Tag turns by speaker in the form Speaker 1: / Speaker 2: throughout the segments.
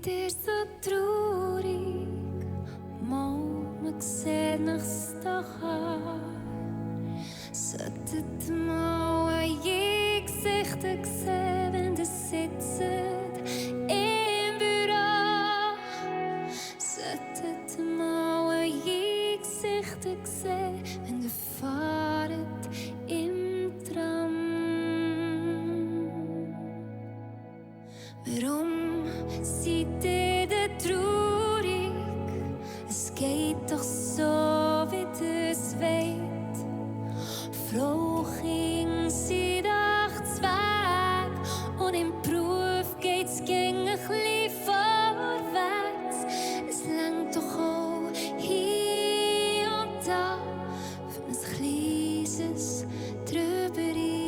Speaker 1: ihr so traurig? Man sieht nichts doch an. Solltet mal an je Gesichter sehen, wenn ihr sitzt im Büro. Solltet mal an je Gesichter sehen, wenn ihr fahrt im Tram. Warum seid ihr denn traurig? Es geht doch so, wie es weht. Frau, Kind sind 8 weg und im Beruf geht's gegen ein bisschen vorwärts. Es langt doch auch hier und da für ein kleines Trüberi.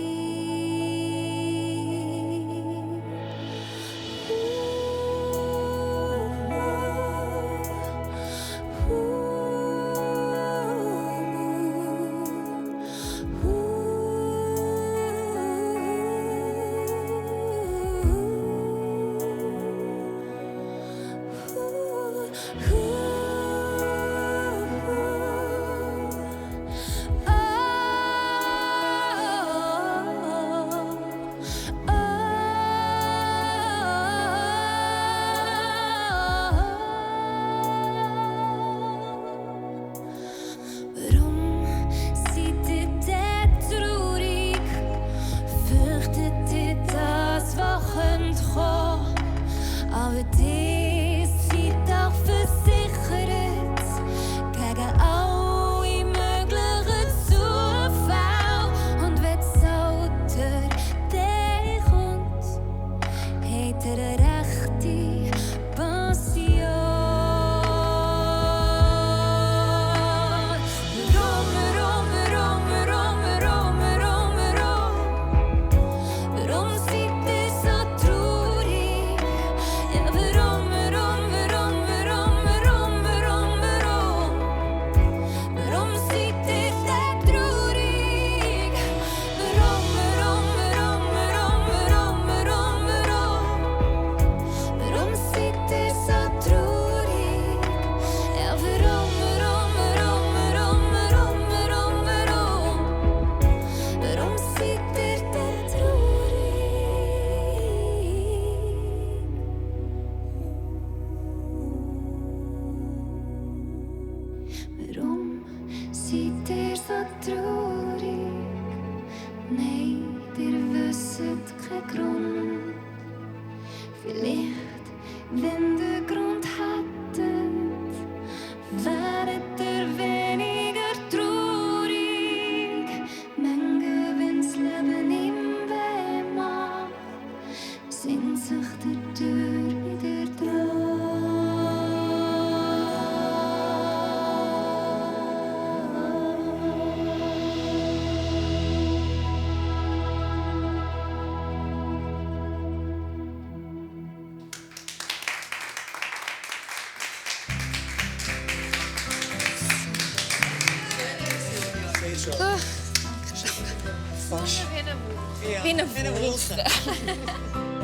Speaker 1: Aber die sind auch versichert gegen alle möglichen Zufälle. Und wenn das Auto der kommt, hat eine rechte Pension. Warum seid ihr so traurig? Ja, warum seid ihr denn traurig? Warum seid ihr so traurig? Ja, warum seid ihr denn traurig? Warum seid ihr so traurig? Nein, ihr wisst keinen Grund. Vielleicht, wenn ihr Grund hättet, wäret ihr weniger traurig. Manchmal, wenn's Leben ihm weh macht, sind sich der Tür wieder dran.
Speaker 2: Fast.
Speaker 3: Wie een
Speaker 2: Wolken.